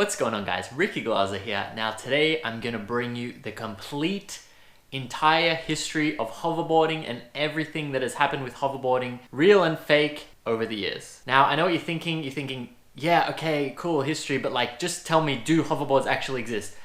What's going on, guys? Ricky Glazer here. Now today I'm going to bring you the complete entire history of hoverboarding and everything that has happened with hoverboarding, real and fake, over the years. Now I know what you're thinking. You're thinking, yeah, okay, cool history, but like just tell me, do hoverboards actually exist?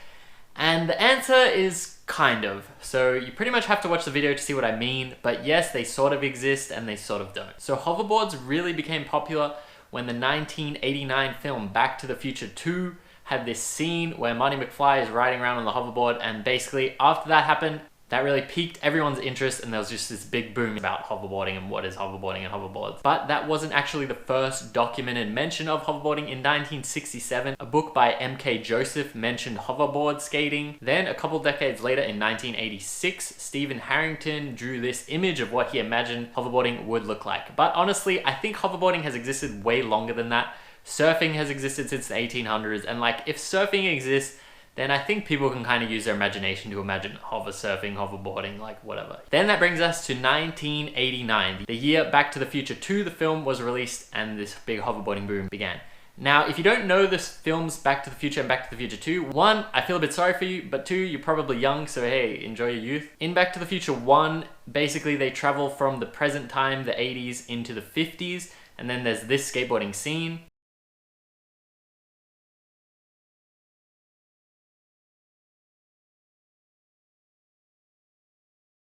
And the answer is kind of. So you pretty much have to watch the video to see what I mean, but yes, they sort of exist and they sort of don't. So hoverboards really became popular when the 1989 film Back to the Future 2 had this scene where Marty McFly is riding around on the hoverboard, and basically after that happened, that really piqued everyone's interest and there was just this big boom about hoverboarding and what is hoverboarding and hoverboards. But that wasn't actually the first documented mention of hoverboarding. In 1967, a book by M.K. Joseph mentioned hoverboard skating. Then a couple decades later, in 1986, Stephen Harrington drew this image of what he imagined hoverboarding would look like. But honestly, I think hoverboarding has existed way longer than that. Surfing has existed since the 1800s, and like if surfing exists, then I think people can kind of use their imagination to imagine hover surfing, hoverboarding, like whatever. Then that brings us to 1989, the year Back to the Future 2, the film was released, and this big hoverboarding boom began. Now, if you don't know the films Back to the Future and Back to the Future 2, one, I feel a bit sorry for you, but two, you're probably young, so hey, enjoy your youth. In Back to the Future 1, basically they travel from the present time, the 80s, into the 50s, and then there's this skateboarding scene.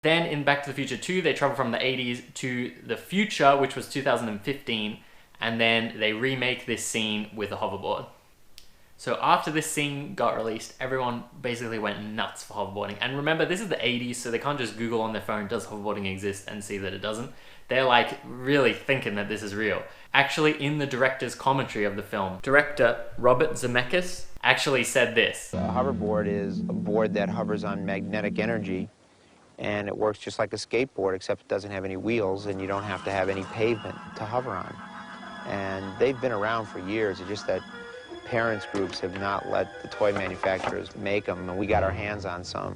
Then in Back to the Future 2, they travel from the 80s to the future, which was 2015, and then they remake this scene with a hoverboard. So after this scene got released, everyone basically went nuts for hoverboarding. And remember, this is the 80s, so they can't just Google on their phone, does hoverboarding exist, and see that it doesn't. They're like really thinking that this is real. Actually, in the director's commentary of the film, director Robert Zemeckis actually said this. A hoverboard is a board that hovers on magnetic energy, and it works just like a skateboard, except it doesn't have any wheels and you don't have to have any pavement to hover on. And they've been around for years. It's just that parents groups have not let the toy manufacturers make them, and we got our hands on some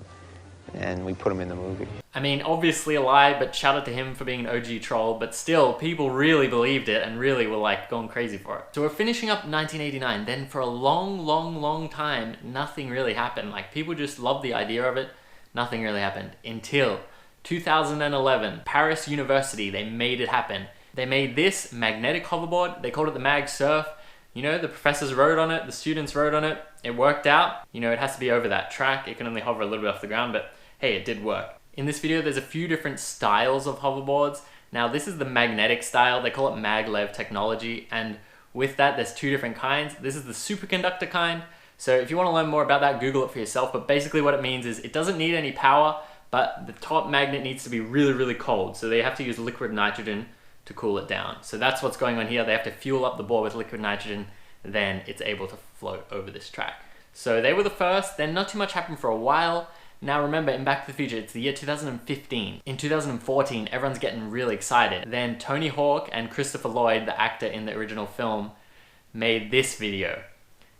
and we put them in the movie. I mean, obviously a lie, but shout out to him for being an OG troll, but still, people really believed it and really were like going crazy for it. So we're finishing up 1989, then for a long time, nothing really happened. Like, people just loved the idea of it. Nothing really happened until 2011, Paris University, they made it happen. They made this magnetic hoverboard. They called it the MagSurf. You know, the professors rode on it, the students rode on it. It worked out. You know, it has to be over that track. It can only hover a little bit off the ground, but hey, it did work. In this video, there's a few different styles of hoverboards. Now, this is the magnetic style. They call it maglev technology. And with that, there's two different kinds. This is the superconductor kind. So if you want to learn more about that, Google it for yourself. But basically what it means is it doesn't need any power, but the top magnet needs to be really cold. So they have to use liquid nitrogen to cool it down. So that's what's going on here. They have to fuel up the board with liquid nitrogen, then it's able to float over this track. So they were the first, then not too much happened for a while. Now remember, in Back to the Future, it's the year 2015. In 2014, everyone's getting really excited. Then Tony Hawk and Christopher Lloyd, the actor in the original film, made this video.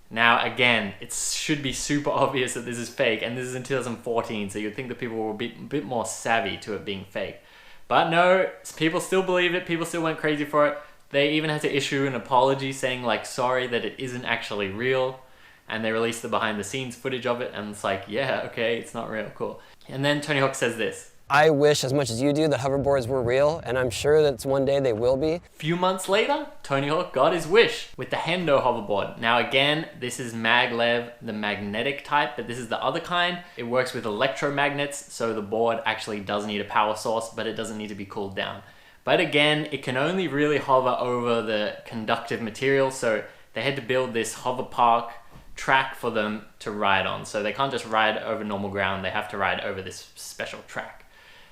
Now again, it should be super obvious that this is fake, and this is in 2014, so you'd think that people were a bit more savvy to it being fake. But no, people still believe it, people still went crazy for it. They even had to issue an apology saying like, sorry that it isn't actually real, and they released the behind the scenes footage of it, and it's like, yeah, okay, it's not real, cool. And then Tony Hawk says this. I wish as much as you do that hoverboards were real, and I'm sure that one day they will be. Few months later, Tony Hawk got his wish with the Hendo hoverboard. Now again, this is maglev, the magnetic type, but this is the other kind. It works with electromagnets, so the board actually does need a power source, but it doesn't need to be cooled down. But again, it can only really hover over the conductive material, so they had to build this hover park track for them to ride on. So they can't just ride over normal ground, they have to ride over this special track.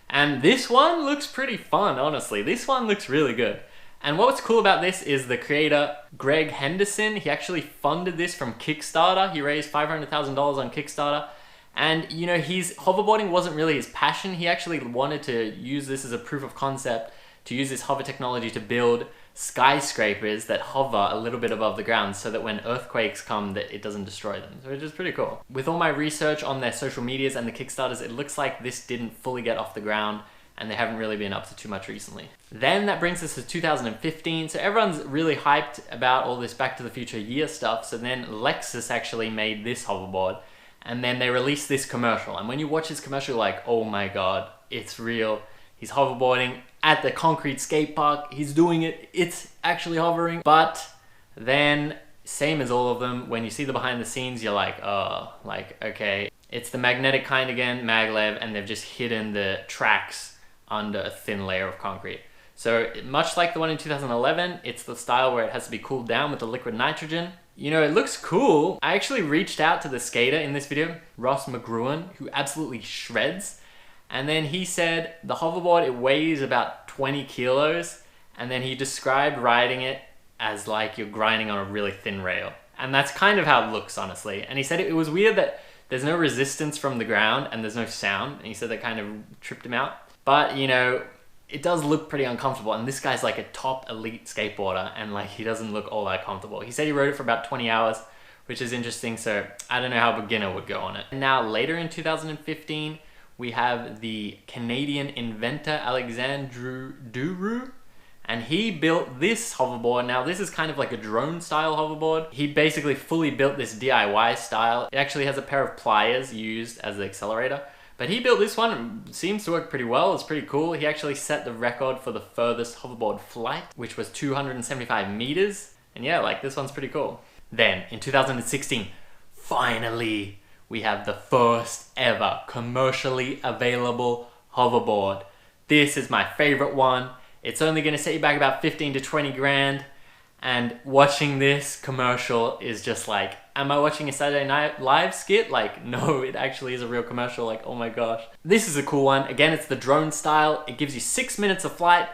And this one looks pretty fun, honestly. This one looks really good. And what's cool about this is the creator, Greg Henderson, he actually funded this from Kickstarter. He raised $500,000 on Kickstarter. And you know, hoverboarding wasn't really his passion. He actually wanted to use this as a proof of concept, to use this hover technology to build skyscrapers that hover a little bit above the ground so that when earthquakes come, that it doesn't destroy them, which is pretty cool. With all my research on their social medias and the Kickstarters, it looks like this didn't fully get off the ground. and they haven't really been up to too much recently. Then that brings us to 2015. So everyone's really hyped about all this Back to the Future year stuff. So then Lexus actually made this hoverboard, and then they released this commercial. And when you watch this commercial, you're like, oh my God, it's real. He's hoverboarding at the concrete skate park. He's doing it. It's actually hovering. But then, same as all of them, when you see the behind the scenes, you're like, oh, like, okay. It's the magnetic kind again, maglev, and they've just hidden the tracks under a thin layer of concrete. So much like the one in 2011, it's the style where it has to be cooled down with the liquid nitrogen. You know, it looks cool. I actually reached out to the skater in this video, Mcgouran, who absolutely shreds. And then he said the hoverboard, it weighs about 20 kilos. And then he described riding it as like you're grinding on a really thin rail. And that's kind of how it looks, honestly. And he said it was weird that there's no resistance from the ground and there's no sound. And he said that kind of tripped him out. But, you know, it does look pretty uncomfortable. And this guy's like a top elite skateboarder and like he doesn't look all that comfortable. He said he rode it for about 20 hours, which is interesting. So I don't know how a beginner would go on it. And now later in 2015, we have the Canadian inventor Alexandru Duru. And he built this hoverboard. Now this is kind of like a drone style hoverboard. He basically fully built this DIY style. It actually has a pair of pliers used as the accelerator. But he built this one, it seems to work pretty well, it's pretty cool. He actually set the record for the furthest hoverboard flight, which was 275 meters. And yeah, like this one's pretty cool. Then in 2016, finally, we have the first ever commercially available hoverboard. This is my favorite one. It's only gonna set you back about 15 to 20 grand. And watching this commercial is just like, am I watching a Saturday Night Live skit? Like, no, it actually is a real commercial. Like, oh my gosh. This is a cool one. Again, it's the drone style. It gives you 6 minutes of flight.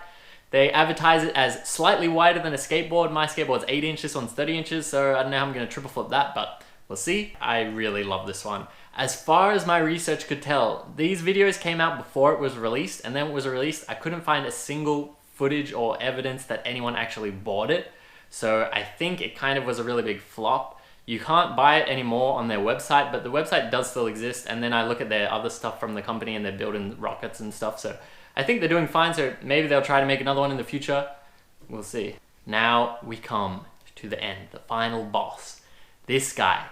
They advertise it as slightly wider than a skateboard. My skateboard's 8 inches, this one's 30 inches. So I don't know how I'm gonna triple flip that, but we'll see. I really love this one. As far as my research could tell, these videos came out before it was released, and then when it was released, I couldn't find a single footage or evidence that anyone actually bought it. So I think it kind of was a really big flop. You can't buy it anymore on their website, but the website does still exist. And then I look at their other stuff from the company and they're building rockets and stuff. So I think they're doing fine. So maybe they'll try to make another one in the future. We'll see. Now we come to the end, the final boss. This guy,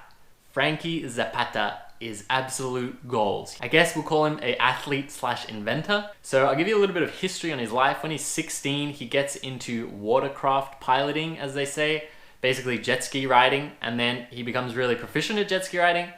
Franky Zapata, is absolute gold. I guess we'll call him an athlete slash inventor. So I'll give you a little bit of history on his life. When he's 16, he gets into watercraft piloting, as they say, basically jet ski riding, and then he becomes really proficient at jet ski riding.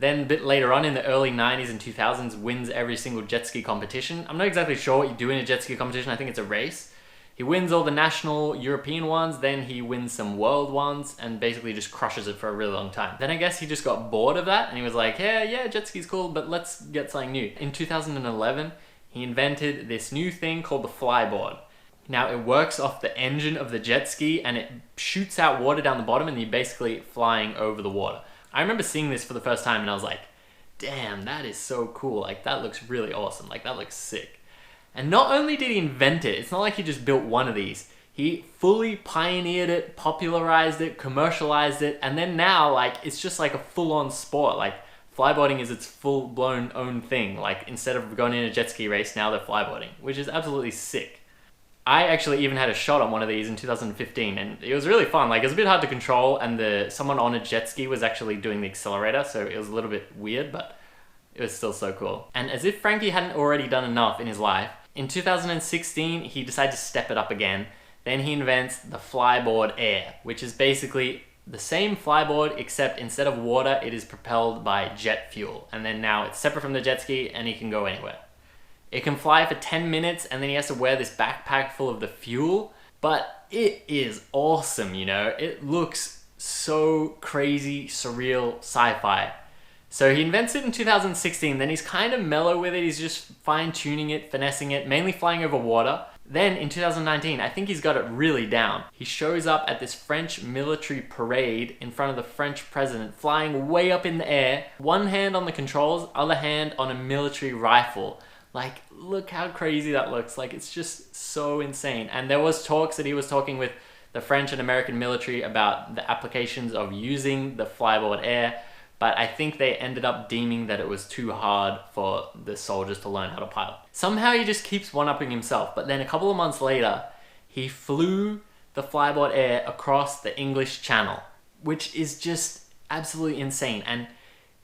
Then a bit later on in the early 90s and 2000s, wins every single jet ski competition. I'm not exactly sure what you do in a jet ski competition. I think it's a race. He wins all the national European ones, then he wins some world ones, and basically just crushes it for a really long time. Then I guess he just got bored of that, and he was like, yeah, jet ski's cool, but let's get something new. In 2011, he invented this new thing called the Flyboard. Now it works off the engine of the jet ski, and it shoots out water down the bottom, and you're basically flying over the water. I remember seeing this for the first time, and I was like, damn, that is so cool. Like, that looks really awesome. Like, that looks sick. And not only did he invent it, it's not like he just built one of these. He fully pioneered it, popularized it, commercialized it, and then now, like, it's just like a full-on sport. Like, flyboarding is its full-blown own thing. Like, instead of going in a jet ski race, now they're flyboarding, which is absolutely sick. I actually even had a shot on one of these in 2015, and it was really fun. Like, it was a bit hard to control, and someone on a jet ski was actually doing the accelerator, so it was a little bit weird, but it was still so cool. And as if Franky hadn't already done enough in his life, in 2016, he decided to step it up again. Then he invents the Flyboard Air, which is basically the same flyboard, except instead of water, it is propelled by jet fuel. And then now it's separate from the jet ski, and he can go anywhere. It can fly for 10 minutes, and then he has to wear this backpack full of the fuel. But it is awesome, you know? It looks so crazy, surreal, sci-fi. So he invents it in 2016, then he's kind of mellow with it, he's just fine-tuning it, finessing it, mainly flying over water. Then in 2019, I think he's got it really down. He shows up at this French military parade in front of the French president, flying way up in the air, one hand on the controls, other hand on a military rifle. Like, look how crazy that looks. Like, it's just so insane. And there was talks that he was talking with the French and American military about the applications of using the Flyboard Air. but I think they ended up deeming that it was too hard for the soldiers to learn how to pilot. Somehow he just keeps one-upping himself, but then a couple of months later, he flew the Flyboard Air across the English Channel, which is just absolutely insane. And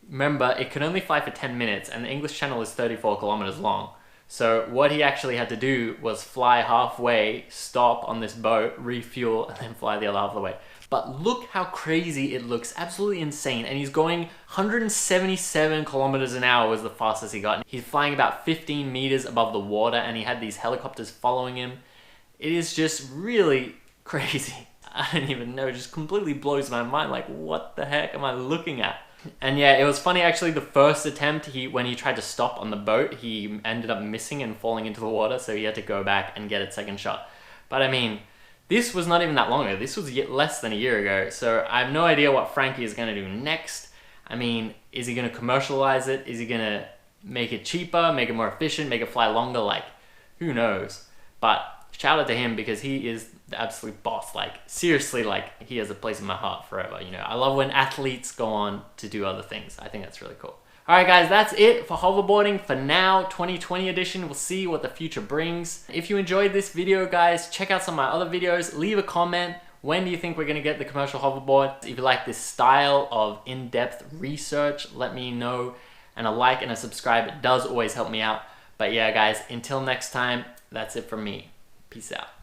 remember, it could only fly for 10 minutes, and the English Channel is 34 kilometers long. So what he actually had to do was fly halfway, stop on this boat, refuel, and then fly the other half of the way. But look how crazy it looks, absolutely insane. And he's going 177 kilometers an hour was the fastest he got. He's flying about 15 meters above the water, and he had these helicopters following him. It is just really crazy. I don't even know, it just completely blows my mind. Like, what the heck am I looking at? And yeah, it was funny actually, the first attempt, when he tried to stop on the boat, he ended up missing and falling into the water, so he had to go back and get a second shot. But I mean, this was not even that long ago. This was less than a year ago, so I have no idea what Franky is going to do next. I mean, is he going to commercialize it? Is he going to make it cheaper, make it more efficient, make it fly longer? Like, who knows? But shout out to him, because he is the absolute boss. Like, seriously, like, he has a place in my heart forever, you know. I love when athletes go on to do other things. I think that's really cool. Alright guys, that's it for hoverboarding for now, 2020 edition. We'll see what the future brings. If you enjoyed this video, guys, check out some of my other videos. Leave a comment. When do you think we're going to get the commercial hoverboard? If you like this style of in-depth research, let me know. And a like and a subscribe, it does always help me out. But yeah, guys, until next time, that's it from me. Peace out.